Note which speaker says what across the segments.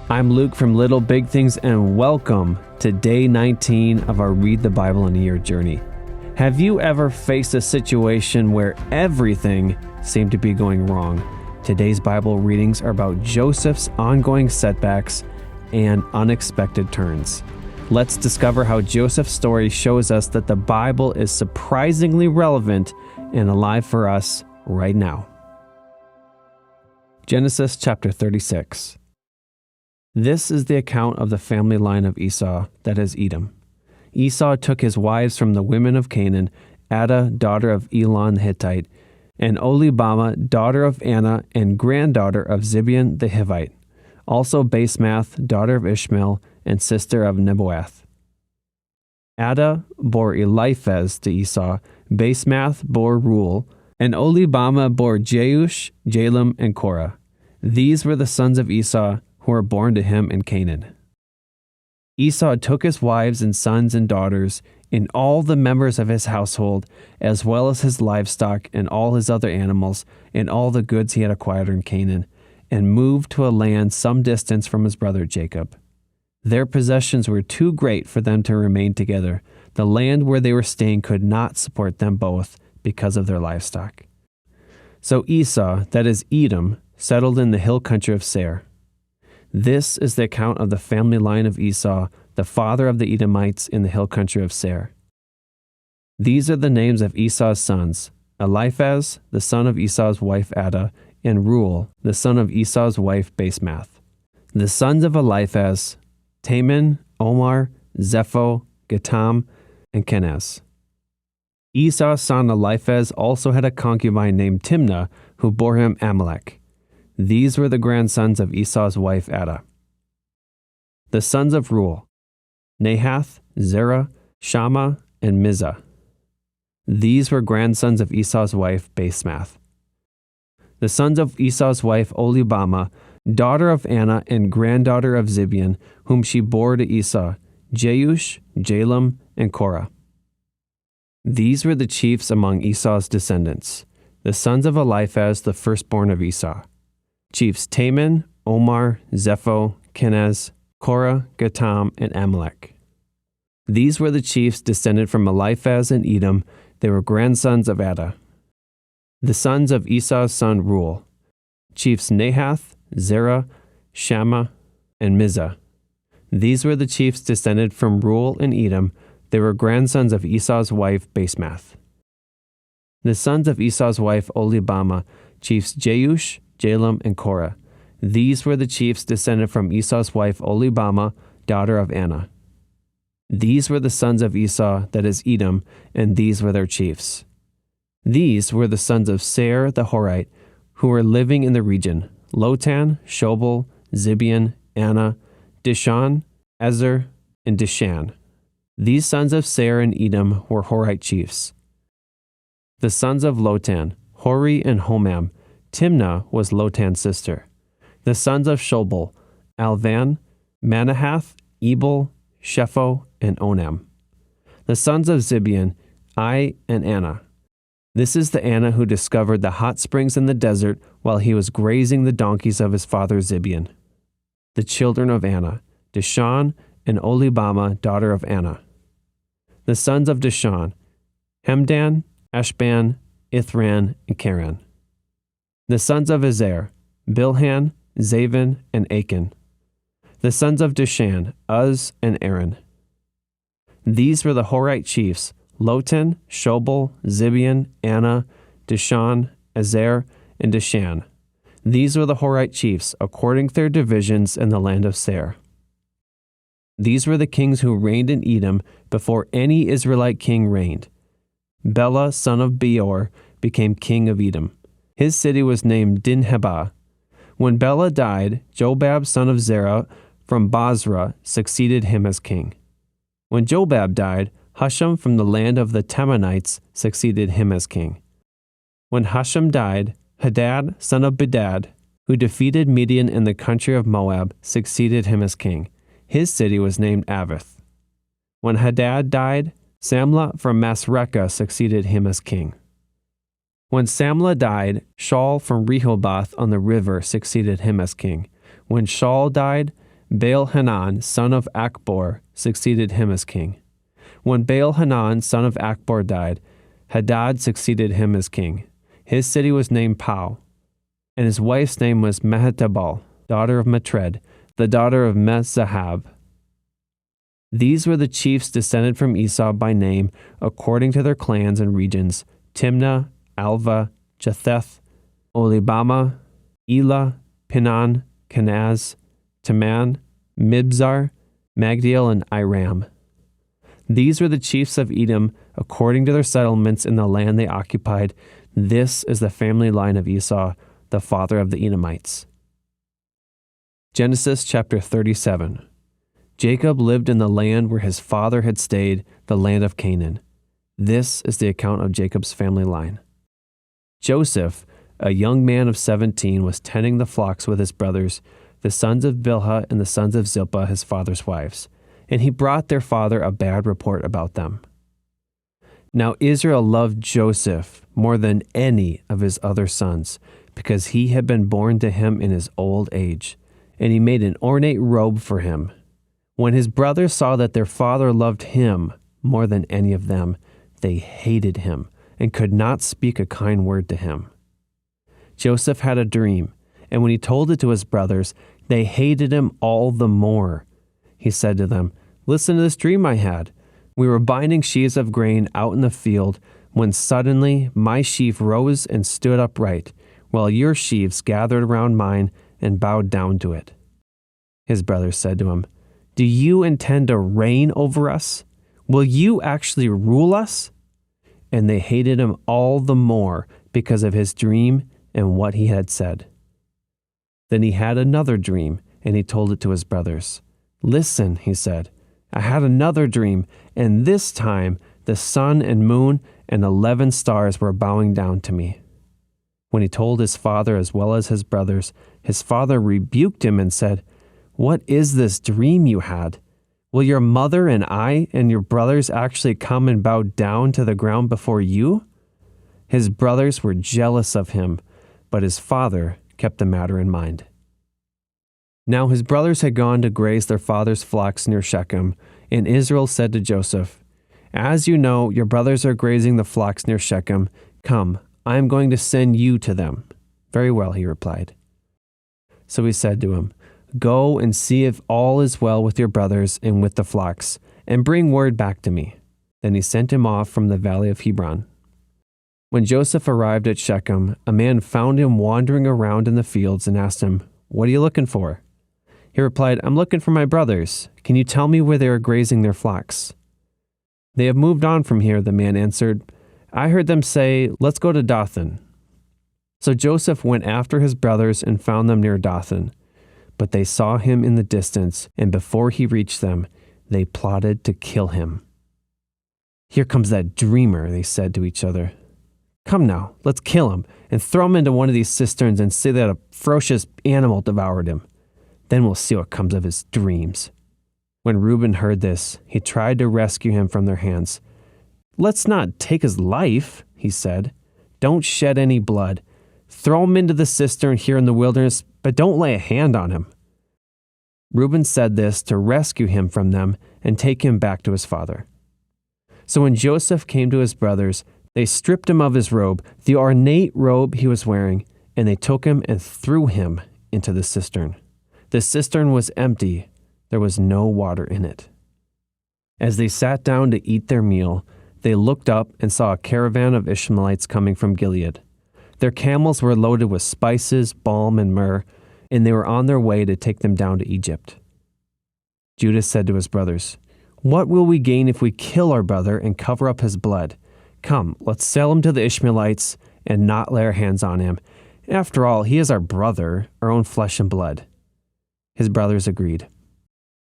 Speaker 1: I'm Luke from Little Big Things, and welcome to day 19 of our Read the Bible in a Year journey. Have you ever faced a situation where everything seemed to be going wrong? Today's Bible readings are about Joseph's ongoing setbacks and unexpected turns. Let's discover how Joseph's story shows us that the Bible is surprisingly relevant and alive for us right now. Genesis chapter 36. This is the account of the family line of Esau, that is Edom. Esau took his wives from the women of Canaan, Adah, daughter of Elon the Hittite, and Oholibamah, daughter of Anna and granddaughter of Zibeon the Hivite, also Basemath, daughter of Ishmael and sister of Nebaioth. Adah bore Eliphaz to Esau, Basemath bore Reuel, and Oholibamah bore Jeush, Jalem, and Korah. These were the sons of Esau who were born to him in Canaan. Esau took his wives and sons and daughters and all the members of his household, as well as his livestock and all his other animals and all the goods he had acquired in Canaan, and moved to a land some distance from his brother Jacob. Their possessions were too great for them to remain together. The land where they were staying could not support them both because of their livestock. So Esau, that is Edom, settled in the hill country of Seir. This is the account of the family line of Esau, the father of the Edomites in the hill country of Seir. These are the names of Esau's sons: Eliphaz, the son of Esau's wife Adah, and Reuel, the son of Esau's wife Basemath. The sons of Eliphaz: Taman, Omar, Zepho, Gatam, and Kenaz. Esau's son Eliphaz also had a concubine named Timnah, who bore him Amalek. These were the grandsons of Esau's wife Adah. The sons of Reuel: Nahath, Zerah, Shammah, and Mizah. These were grandsons of Esau's wife Basemath. The sons of Esau's wife Oholibamah, daughter of Anna and granddaughter of Zibeon, whom she bore to Esau: Jeush, Jalem, and Korah. These were the chiefs among Esau's descendants, the sons of Eliphaz, the firstborn of Esau: chiefs Taman, Omar, Zepho, Kenaz, Korah, Gatam, and Amalek. These were the chiefs descended from Eliphaz and Edom. They were grandsons of Adah. The sons of Esau's son Reuel: chiefs Nahath, Zerah, Shammah, and Mizah. These were the chiefs descended from Reuel and Edom. They were grandsons of Esau's wife Basemath. The sons of Esau's wife Oholibamah: chiefs Jeush, Jalem, and Korah. These were the chiefs descended from Esau's wife Oholibamah, daughter of Anna. These were the sons of Esau, that is Edom, and these were their chiefs. These were the sons of Seir the Horite, who were living in the region: Lotan, Shobal, Zibeon, Anna, Dishan, Ezer, and Dishan. These sons of Seir and Edom were Horite chiefs. The sons of Lotan: Hori and Homam. Timnah was Lotan's sister. The sons of Shobal: Alvan, Manahath, Ebal, Shepho, and Onam. The sons of Zibeon: Ai and Anna. This is the Anna who discovered the hot springs in the desert while he was grazing the donkeys of his father Zibeon. The children of Anna: Dishan and Oholibamah, daughter of Anna. The sons of Dishan: Hemdan, Eshban, Ithran, and Karan. The sons of Ezer: Bilhan, Zavan, and Achan. The sons of Dishan: Uz and Aaron. These were the Horite chiefs: Lotan, Shobal, Zibeon, Anna, Dishan, Ezer, and Dishan. These were the Horite chiefs, according to their divisions in the land of Seir. These were the kings who reigned in Edom before any Israelite king reigned. Bela, son of Beor, became king of Edom. His city was named Dinhabah. When Bela died, Jobab, son of Zerah, from Basra, succeeded him as king. When Jobab died, Husham from the land of the Temanites succeeded him as king. When Husham died, Hadad, son of Bedad, who defeated Midian in the country of Moab, succeeded him as king. His city was named Avith. When Hadad died, Samlah from Masrekah succeeded him as king. When Samlah died, Shaul from Rehoboth on the river succeeded him as king. When Shaul died, Baal-Hanan, son of Achbor, succeeded him as king. When Baal-Hanan, son of Achbor, died, Hadad succeeded him as king. His city was named Pau, and his wife's name was Mehetabel, daughter of Matred, the daughter of Mezahab. These were the chiefs descended from Esau by name, according to their clans and regions: Timnah, Alva, Jetheth, Olibama, Elah, Pinan, Kenaz, Teman, Mibzar, Magdiel, and Iram. These were the chiefs of Edom, according to their settlements in the land they occupied. This is the family line of Esau, the father of the Edomites. Genesis chapter 37. Jacob lived in the land where his father had stayed, the land of Canaan. This is the account of Jacob's family line. Joseph, a young man of 17, was tending the flocks with his brothers, the sons of Bilhah and the sons of Zilpah, his father's wives, and he brought their father a bad report about them. Now Israel loved Joseph more than any of his other sons, because he had been born to him in his old age, and he made an ornate robe for him. When his brothers saw that their father loved him more than any of them, they hated him and could not speak a kind word to him. Joseph had a dream, and when he told it to his brothers, they hated him all the more. He said to them, "Listen to this dream I had. We were binding sheaves of grain out in the field when suddenly my sheaf rose and stood upright, while your sheaves gathered around mine and bowed down to it." His brothers said to him, "Do you intend to reign over us? Will you actually rule us?" And they hated him all the more because of his dream and what he had said. Then he had another dream, and he told it to his brothers. "Listen," he said, "I had another dream, and this time the sun and moon and 11 stars were bowing down to me." When he told his father as well as his brothers, his father rebuked him and said, "What is this dream you had? Will your mother and I and your brothers actually come and bow down to the ground before you?" His brothers were jealous of him, but his father kept the matter in mind. Now his brothers had gone to graze their father's flocks near Shechem, and Israel said to Joseph, "As you know, your brothers are grazing the flocks near Shechem. Come, I am going to send you to them." "Very well," he replied. So he said to him, "Go and see if all is well with your brothers and with the flocks, and bring word back to me." Then he sent him off from the valley of Hebron. When Joseph arrived at Shechem, a man found him wandering around in the fields and asked him, "What are you looking for?" He replied, "I'm looking for my brothers. Can you tell me where they are grazing their flocks?" "They have moved on from here," the man answered. "I heard them say, 'Let's go to Dothan.'" So Joseph went after his brothers and found them near Dothan. But they saw him in the distance, and before he reached them, they plotted to kill him. "Here comes that dreamer," they said to each other. "Come now, let's kill him, and throw him into one of these cisterns and say that a ferocious animal devoured him. Then we'll see what comes of his dreams." When Reuben heard this, he tried to rescue him from their hands. "Let's not take his life," he said. "Don't shed any blood. Throw him into the cistern here in the wilderness, but don't lay a hand on him." Reuben said this to rescue him from them and take him back to his father. So when Joseph came to his brothers, they stripped him of his robe, the ornate robe he was wearing, and they took him and threw him into the cistern. The cistern was empty. There was no water in it. As they sat down to eat their meal, they looked up and saw a caravan of Ishmaelites coming from Gilead. Their camels were loaded with spices, balm, and myrrh, and they were on their way to take them down to Egypt. Judah said to his brothers, "What will we gain if we kill our brother and cover up his blood? Come, let's sell him to the Ishmaelites and not lay our hands on him. After all, he is our brother, our own flesh and blood." His brothers agreed.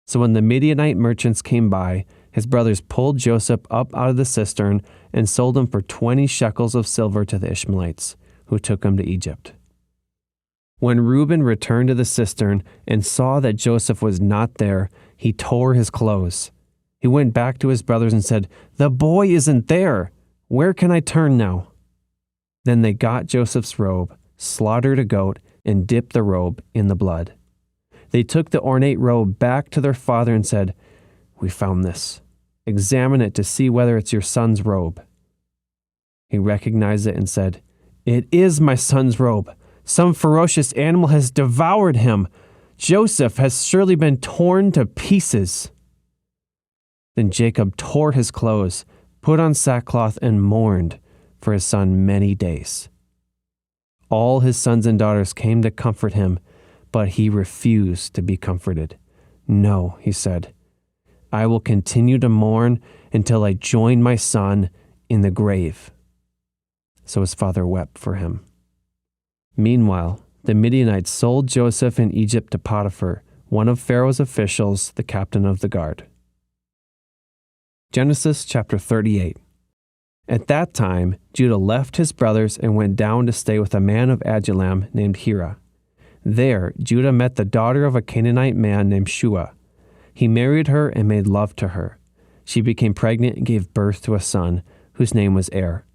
Speaker 1: So when the Midianite merchants came by, his brothers pulled Joseph up out of the cistern and sold him for 20 shekels of silver to the Ishmaelites, who took him to Egypt. When Reuben returned to the cistern and saw that Joseph was not there, he tore his clothes. He went back to his brothers and said, "The boy isn't there. Where can I turn now?" Then they got Joseph's robe, slaughtered a goat, and dipped the robe in the blood. They took the ornate robe back to their father and said, "We found this. Examine it to see whether it's your son's robe." He recognized it and said, "It is my son's robe. Some ferocious animal has devoured him. Joseph has surely been torn to pieces." Then Jacob tore his clothes, put on sackcloth, and mourned for his son many days. All his sons and daughters came to comfort him, but he refused to be comforted. "No," he said, "I will continue to mourn until I join my son in the grave." So his father wept for him. Meanwhile, the Midianites sold Joseph in Egypt to Potiphar, one of Pharaoh's officials, the captain of the guard. Genesis chapter 38. At that time, Judah left his brothers and went down to stay with a man of Adullam named Hira. There, Judah met the daughter of a Canaanite man named Shua. He married her and made love to her. She became pregnant and gave birth to a son, whose name was Er.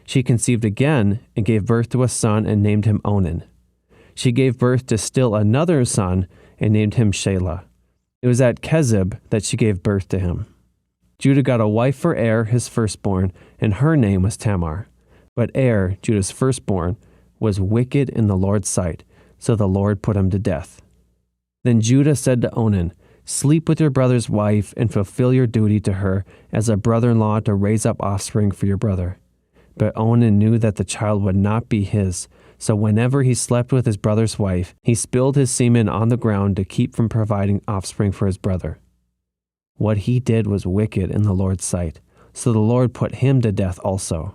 Speaker 1: She conceived again and gave birth to a son and named him Onan. She gave birth to still another son and named him Shelah. It was at Kezib that she gave birth to him. Judah got a wife for Er, his firstborn, and her name was Tamar. But Er, Judah's firstborn, was wicked in the Lord's sight, so the Lord put him to death. Then Judah said to Onan, "Sleep with your brother's wife and fulfill your duty to her as a brother-in-law to raise up offspring for your brother." But Onan knew that the child would not be his, so whenever he slept with his brother's wife, he spilled his semen on the ground to keep from providing offspring for his brother. What he did was wicked in the Lord's sight, so the Lord put him to death also.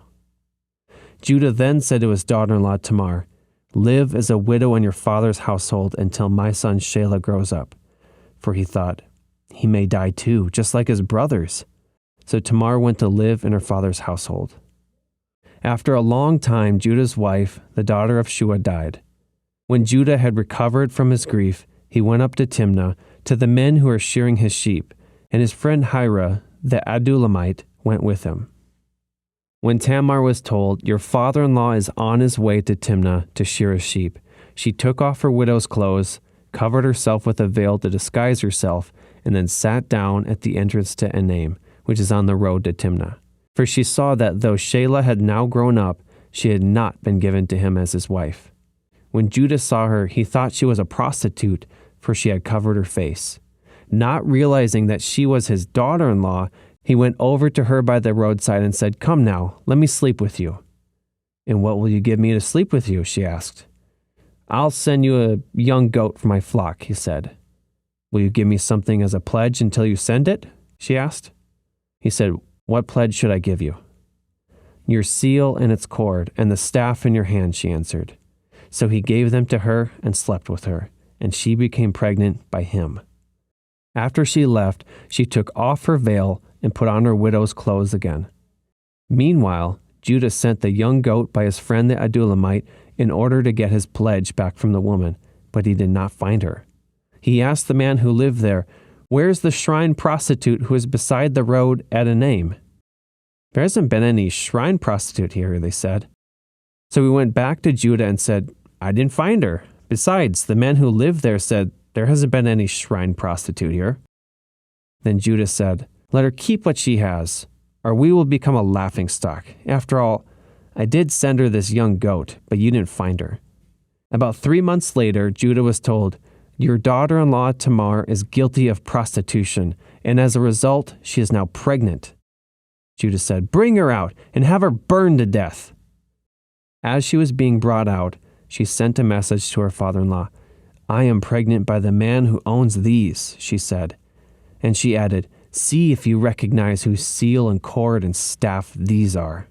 Speaker 1: Judah then said to his daughter-in-law Tamar, "Live as a widow in your father's household until my son Shelah grows up." For he thought, "He may die too, just like his brothers." So Tamar went to live in her father's household. After a long time, Judah's wife, the daughter of Shua, died. When Judah had recovered from his grief, he went up to Timnah, to the men who were shearing his sheep, and his friend Hira, the Adullamite, went with him. When Tamar was told, "Your father-in-law is on his way to Timnah to shear his sheep," she took off her widow's clothes, covered herself with a veil to disguise herself, and then sat down at the entrance to Enaim, which is on the road to Timnah. For she saw that though Shelah had now grown up, she had not been given to him as his wife. When Judah saw her, he thought she was a prostitute, for she had covered her face. Not realizing that she was his daughter-in-law, he went over to her by the roadside and said, "Come now, let me sleep with you." "And what will you give me to sleep with you?" she asked. "I'll send you a young goat for my flock," he said. "Will you give me something as a pledge until you send it?" she asked. He said, "What pledge should I give you?" "Your seal and its cord, and the staff in your hand," she answered. So he gave them to her and slept with her, and she became pregnant by him. After she left, she took off her veil and put on her widow's clothes again. Meanwhile, Judah sent the young goat by his friend the Adullamite in order to get his pledge back from the woman, but he did not find her. He asked the man who lived there, "Where's the shrine prostitute who is beside the road at Enaim?" "There hasn't been any shrine prostitute here," they said. So he went back to Judah and said, "I didn't find her. Besides, the man who lived there said, there hasn't been any shrine prostitute here." Then Judah said, "Let her keep what she has, or we will become a laughingstock. After all, I did send her this young goat, but you didn't find her." About 3 months later, Judah was told, "Your daughter-in-law Tamar is guilty of prostitution, and as a result, she is now pregnant." Judah said, "Bring her out and have her burned to death." As she was being brought out, she sent a message to her father-in-law. "I am pregnant by the man who owns these," she said. And she added, "See if you recognize whose seal and cord and staff these are."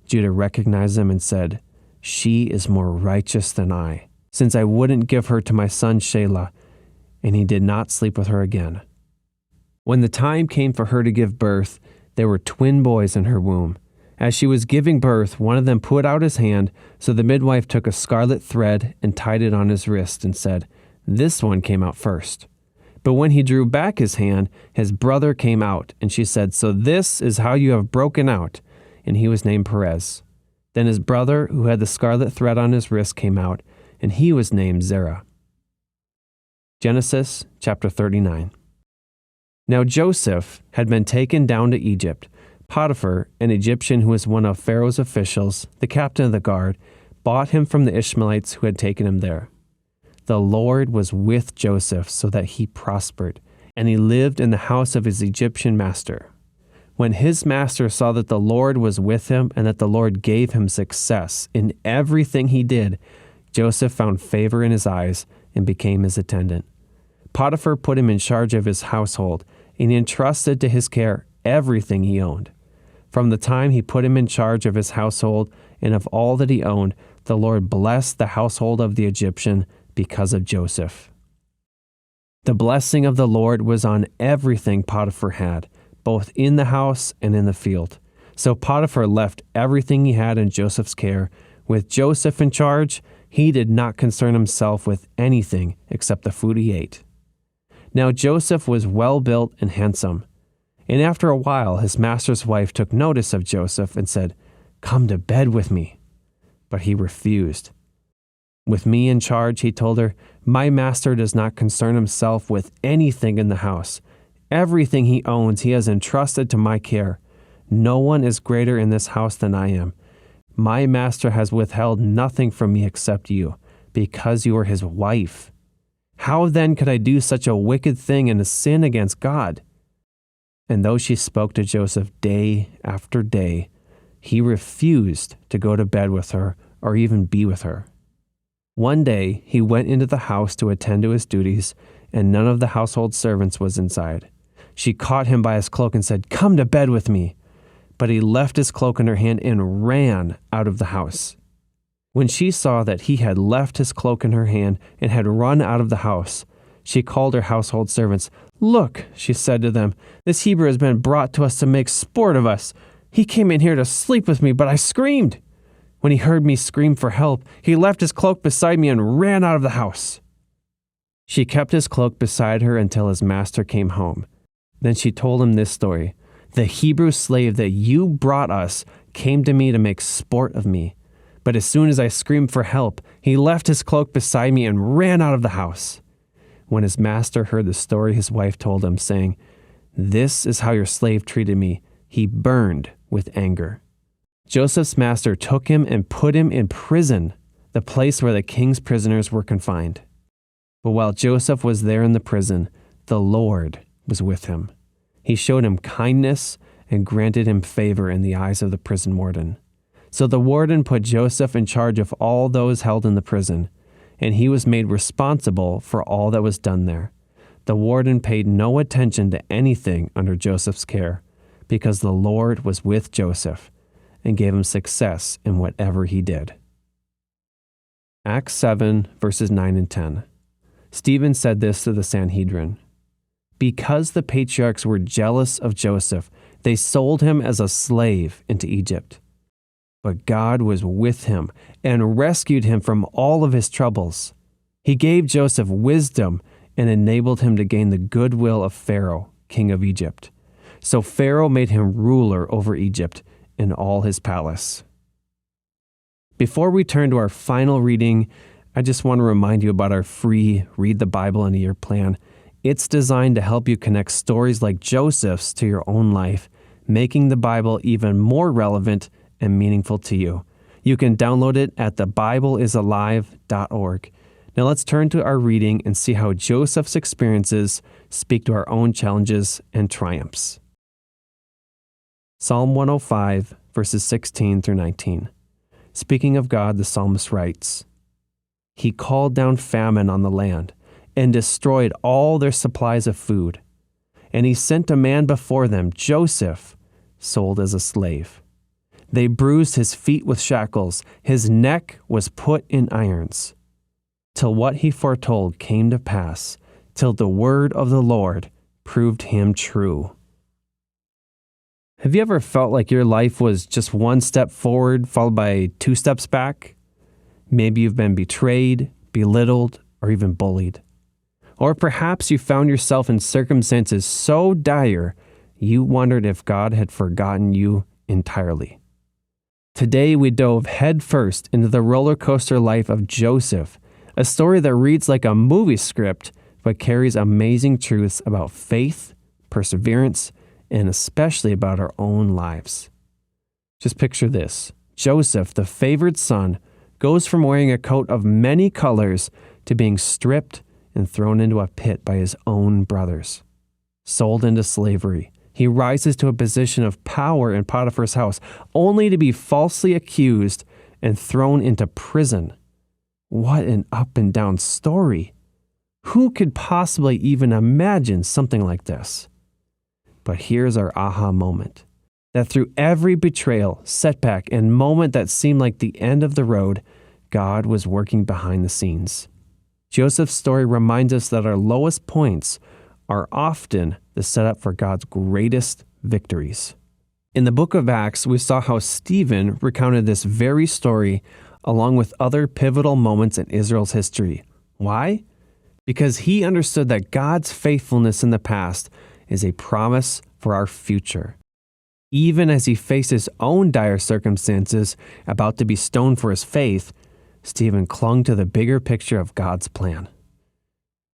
Speaker 1: Judah recognized them and said, "She is more righteous than I, since I wouldn't give her to my son Shelah," and he did not sleep with her again. When the time came for her to give birth, there were twin boys in her womb. As she was giving birth, one of them put out his hand, so the midwife took a scarlet thread and tied it on his wrist and said, "This one came out first." But when he drew back his hand, his brother came out, and she said, "So this is how you have broken out." And he was named Perez. Then his brother, who had the scarlet thread on his wrist, came out, and he was named Zerah. Genesis chapter 39. Now Joseph had been taken down to Egypt. Potiphar, an Egyptian who was one of Pharaoh's officials, the captain of the guard, bought him from the Ishmaelites who had taken him there. The Lord was with Joseph so that he prospered, and he lived in the house of his Egyptian master. When his master saw that the Lord was with him and that the Lord gave him success in everything he did, Joseph found favor in his eyes and became his attendant. Potiphar put him in charge of his household, and he entrusted to his care everything he owned. From the time he put him in charge of his household and of all that he owned, the Lord blessed the household of the Egyptian because of Joseph. The blessing of the Lord was on everything Potiphar had, both in the house and in the field. So Potiphar left everything he had in Joseph's care. With Joseph in charge, he did not concern himself with anything except the food he ate. Now Joseph was well built and handsome. And after a while, his master's wife took notice of Joseph and said, "Come to bed with me." But he refused. "With me in charge," he told her, "my master does not concern himself with anything in the house. Everything he owns he has entrusted to my care. No one is greater in this house than I am. My master has withheld nothing from me except you, because you are his wife. How then could I do such a wicked thing and a sin against God?" And though she spoke to Joseph day after day, he refused to go to bed with her or even be with her. One day he went into the house to attend to his duties, and none of the household servants was inside. She caught him by his cloak and said, "Come to bed with me." But he left his cloak in her hand and ran out of the house. When she saw that he had left his cloak in her hand and had run out of the house, she called her household servants. "Look," she said to them, "this Hebrew has been brought to us to make sport of us. He came in here to sleep with me, but I screamed. When he heard me scream for help, he left his cloak beside me and ran out of the house." She kept his cloak beside her until his master came home. Then she told him this story. "The Hebrew slave that you brought us came to me to make sport of me. But as soon as I screamed for help, he left his cloak beside me and ran out of the house." When his master heard the story, his wife told him, saying, "This is how your slave treated me." He burned with anger. Joseph's master took him and put him in prison, the place where the king's prisoners were confined. But while Joseph was there in the prison, the Lord was with him. He showed him kindness and granted him favor in the eyes of the prison warden. So the warden put Joseph in charge of all those held in the prison, and he was made responsible for all that was done there. The warden paid no attention to anything under Joseph's care, because the Lord was with Joseph and gave him success in whatever he did. Acts 7, verses 9 and 10. Stephen said this to the Sanhedrin. "Because the patriarchs were jealous of Joseph, they sold him as a slave into Egypt. But God was with him and rescued him from all of his troubles. He gave Joseph wisdom and enabled him to gain the goodwill of Pharaoh, king of Egypt. So Pharaoh made him ruler over Egypt and all his palace." Before we turn to our final reading, I just want to remind you about our free Read the Bible in a Year plan. It's designed to help you connect stories like Joseph's to your own life, making the Bible even more relevant and meaningful to you. You can download it at thebibleisalive.org. Now let's turn to our reading and see how Joseph's experiences speak to our own challenges and triumphs. Psalm 105, verses 16 through 19. Speaking of God, the psalmist writes, "He called down famine on the land and destroyed all their supplies of food. And he sent a man before them, Joseph, sold as a slave. They bruised his feet with shackles. His neck was put in irons. Till what he foretold came to pass, till the word of the Lord proved him true." Have you ever felt like your life was just one step forward followed by 2 steps back? Maybe you've been betrayed, belittled, or even bullied. Or perhaps you found yourself in circumstances so dire you wondered if God had forgotten you entirely. Today we dove headfirst into the roller coaster life of Joseph, a story that reads like a movie script but carries amazing truths about faith, perseverance, and especially about our own lives. Just picture this. Joseph, the favored son, goes from wearing a coat of many colors to being stripped and thrown into a pit by his own brothers. Sold into slavery, he rises to a position of power in Potiphar's house, only to be falsely accused and thrown into prison. What an up and down story. Who could possibly even imagine something like this? But here's our aha moment. That through every betrayal, setback, and moment that seemed like the end of the road, God was working behind the scenes. Joseph's story reminds us that our lowest points are often the setup for God's greatest victories. In the book of Acts, we saw how Stephen recounted this very story along with other pivotal moments in Israel's history. Why? Because he understood that God's faithfulness in the past is a promise for our future. Even as he faced his own dire circumstances, about to be stoned for his faith, Stephen clung to the bigger picture of God's plan.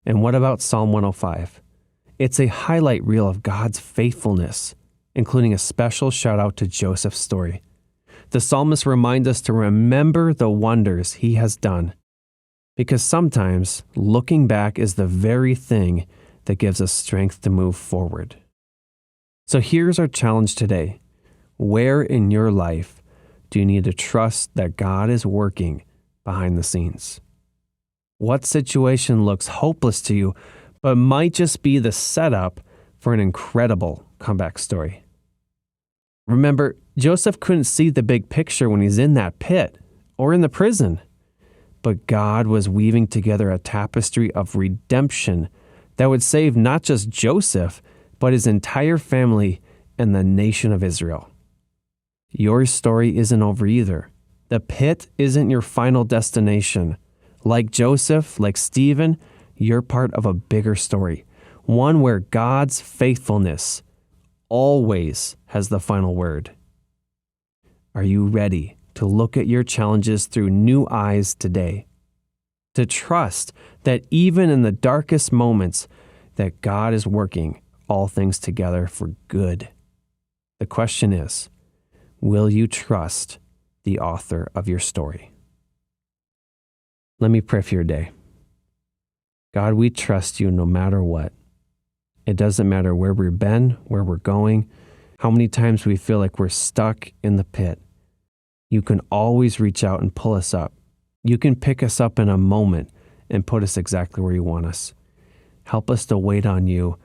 Speaker 1: And what about Psalm 105? It's a highlight reel of God's faithfulness, including a special shout out to Joseph's story. The psalmist reminds us to remember the wonders he has done, because sometimes looking back is the very thing that gives us strength to move forward. So here's our challenge today. Where in your life do you need to trust that God is working behind the scenes? What situation looks hopeless to you, but might just be the setup for an incredible comeback story? Remember, Joseph couldn't see the big picture when he's in that pit or in the prison, but God was weaving together a tapestry of redemption that would save not just Joseph, but his entire family and the nation of Israel. Your story isn't over either. The pit isn't your final destination. Like Joseph, like Stephen, you're part of a bigger story, one where God's faithfulness always has the final word. Are you ready to look at your challenges through new eyes today? To trust that even in the darkest moments, that God is working all things together for good. The question is, will you trust the author of your story? Let me pray for your day. God, we trust you no matter what. It doesn't matter where we've been, where we're going, how many times we feel like we're stuck in the pit. You can always reach out and pull us up. You can pick us up in a moment and put us exactly where you want us. Help us to wait on you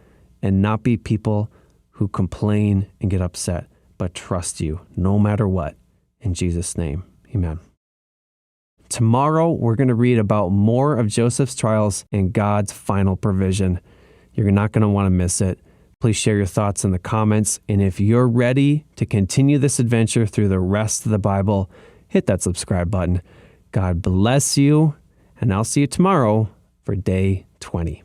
Speaker 1: and not be people who complain and get upset, but trust you no matter what. In Jesus' name, amen. Tomorrow, we're going to read about more of Joseph's trials and God's final provision. You're not going to want to miss it. Please share your thoughts in the comments. And if you're ready to continue this adventure through the rest of the Bible, hit that subscribe button. God bless you, and I'll see you tomorrow for day 20.